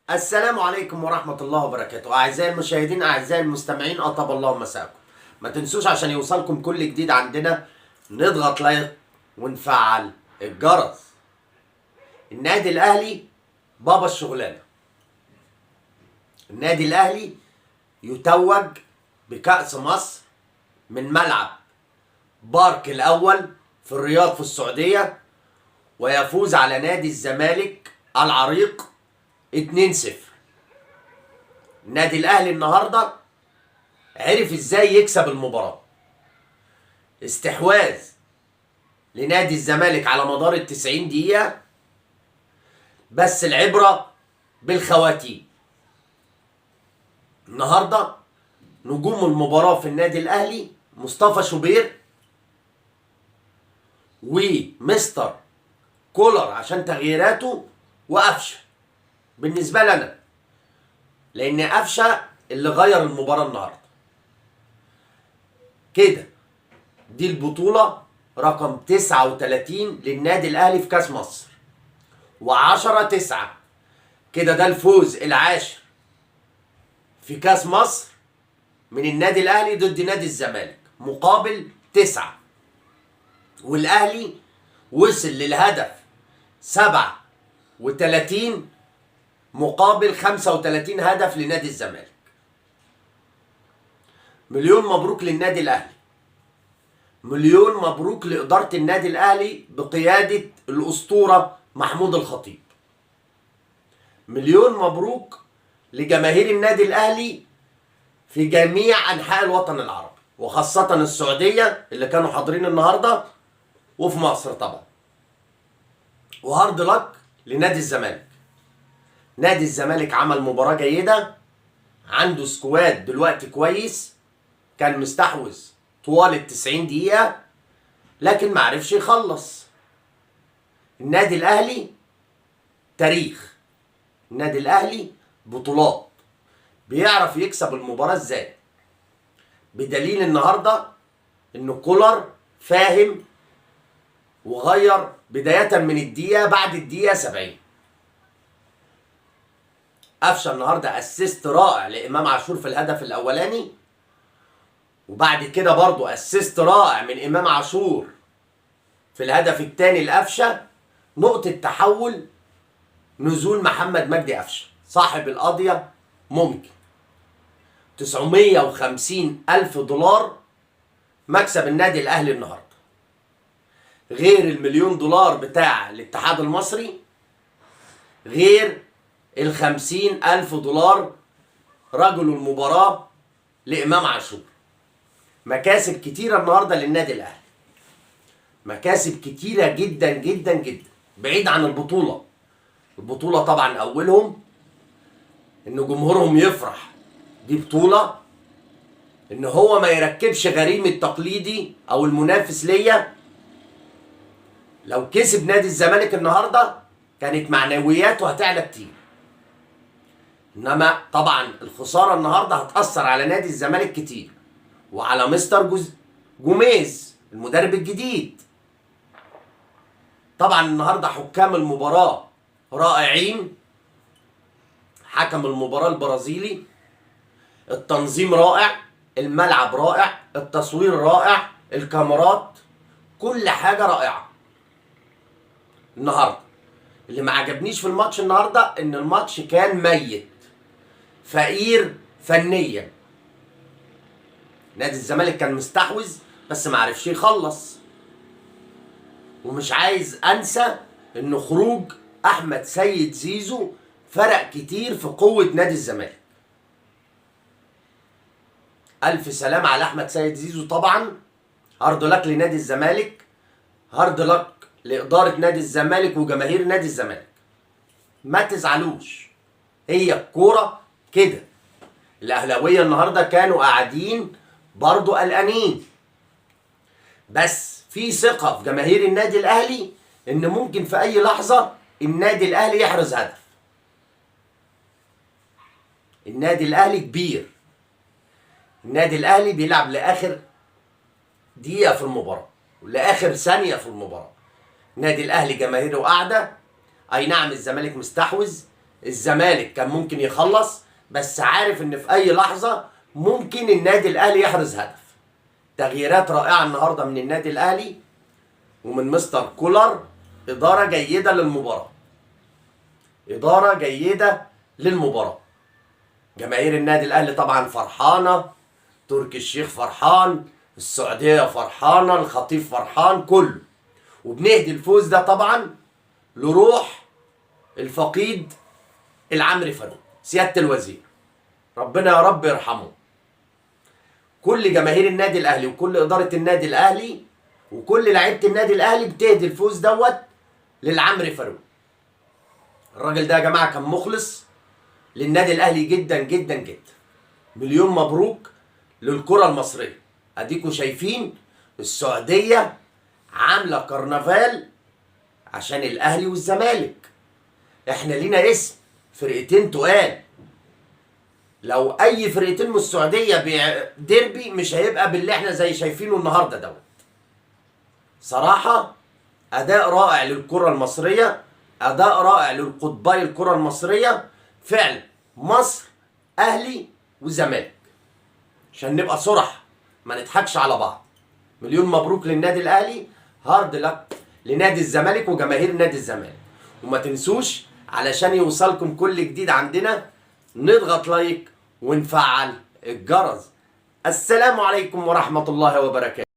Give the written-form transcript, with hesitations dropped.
السلام عليكم ورحمة الله وبركاته. أعزائي المشاهدين، أعزائي المستمعين، أطاب الله مساءكم. ما تنسوش عشان يوصلكم كل جديد عندنا نضغط لايك ونفعل الجرس. النادي الأهلي بابا الشغلانة. النادي الأهلي يتوج بكأس مصر من ملعب بارك الأول في الرياض في السعودية، ويفوز على نادي الزمالك العريق 2-0. النادي الاهلي النهارده عرف ازاي يكسب المباراه. استحواذ لنادي الزمالك على مدار ال90 دقيقه، بس العبره بالخواتيم. النهارده نجوم المباراه في النادي الاهلي مصطفى شوبير ومستر كولر عشان تغييراته، وقفشه. بالنسبه لنا لان قفشه اللي غير المباراه النهارده. كده دي البطوله رقم 39 للنادي الاهلي في كاس مصر، و10-9. كده ده الفوز العاشر في كاس مصر من النادي الاهلي ضد نادي الزمالك مقابل 9. والاهلي وصل للهدف 37 مقابل 35 هدف لنادي الزمالك. مليون مبروك للنادي الاهلي، مليون مبروك لإدارة النادي الاهلي بقيادة الاسطورة محمود الخطيب. مليون مبروك لجماهير النادي الاهلي في جميع انحاء الوطن العربي، وخاصة السعودية اللي كانوا حاضرين النهاردة، وفي مصر طبعا. وهارد لك لنادي الزمالك. نادي الزمالك عمل مباراة جيدة، عنده سكواد دلوقتي كويس، كان مستحوذ طوال ال90 دقيقة لكن معرفش يخلص. النادي الاهلي تاريخ، النادي الاهلي بطولات، بيعرف يكسب المباراة ازاي. بدليل النهاردة ان كولر فاهم وغير بداية من الدقيقة بعد الدقيقة 70. قفشه النهارده اسيست رائع لامام عاشور في الهدف الاولاني، وبعد كده برضو اسيست رائع من امام عاشور في الهدف الثاني لقفشه. نقطة تحول نزول محمد مجدي قفشه صاحب القضية. ممكن 950 ألف دولار مكسب النادي الأهلي النهاردة، غير المليون دولار بتاع الاتحاد المصري، غير ال50 ألف دولار رجل المباراة لإمام عاشور. مكاسب كتيرة النهاردة للنادي الأهلي، مكاسب كتيرة جدا جدا جدا، بعيد عن البطولة. البطولة طبعا أولهم إن جمهورهم يفرح، دي بطولة. إن هو ما يركبش غريم التقليدي أو المنافس ليا. لو كسب نادي الزمالك النهاردة كانت معنوياته هتعلى كتير، إنما طبعا الخسارة النهاردة هتأثر على نادي الزمالك كتير، وعلى مستر جوميز المدرب الجديد. طبعا النهارده حكام المباراة رائعين. حكم المباراة البرازيلي، التنظيم رائع، الملعب رائع، التصوير رائع، الكاميرات، كل حاجة رائعة النهارده. اللي ما عجبنيش في الماتش النهارده ان الماتش كان ميت، فقير فنيا. نادي الزمالك كان مستحوذ بس ما عرفش يخلص. ومش عايز انسى ان خروج احمد سيد زيزو فرق كتير في قوة نادي الزمالك. الف سلام على احمد سيد زيزو طبعا. هارد لك لنادي الزمالك، هارد لك لإدارة نادي الزمالك وجماهير نادي الزمالك. ما تزعلوش، هي الكورة كده. الاهلاوية النهاردة كانوا قاعدين برضو قلقانين، بس في ثقة في جماهير النادي الاهلي ان ممكن في اي لحظة النادي الاهلي يحرز هدف. النادي الاهلي كبير، النادي الاهلي بيلعب لاخر دقيقة في المباراة ولاخر ثانية في المباراة. النادي الاهلي جماهيره قاعدة. اي نعم الزمالك مستحوذ، الزمالك كان ممكن يخلص، بس عارف ان في اي لحظة ممكن النادي الاهلي يحرز هدف. تغييرات رائعة النهاردة من النادي الاهلي ومن مستر كولر. ادارة جيدة للمباراة، ادارة جيدة للمباراة. جماهير النادي الاهلي طبعا فرحانة، تركي الشيخ فرحان، السعودية فرحانة، الخطيب فرحان، كله. وبنهدي الفوز ده طبعا لروح الفقيد العمري فاروق سيادة الوزير، ربنا يا رب يرحمه. كل جماهير النادي الاهلي وكل ادارة النادي الاهلي وكل لعيبة النادي الاهلي بتهدي الفوز دوت للعمري فاروق. الراجل ده يا جماعة كان مخلص للنادي الاهلي جدا جدا جدا. مليون مبروك للكرة المصرية. اديكوا شايفين السعودية عاملة كرنفال عشان الاهلي والزمالك. احنا لينا اسم، فرقتين تقال. لو اي فرقتين من السعودية ديربي مش هيبقى باللي احنا زي شايفينه النهاردة دوت. صراحة اداء رائع للكرة المصرية، اداء رائع للقطبي الكرة المصرية. فعلا مصر اهلي وزمالك، عشان نبقى صرح ما نضحكش على بعض. مليون مبروك للنادي الاهلي، هارد لك لنادي الزمالك وجماهير نادي الزمالك. وما تنسوش علشان يوصلكم كل جديد عندنا نضغط لايك ونفعل الجرس. السلام عليكم ورحمة الله وبركاته.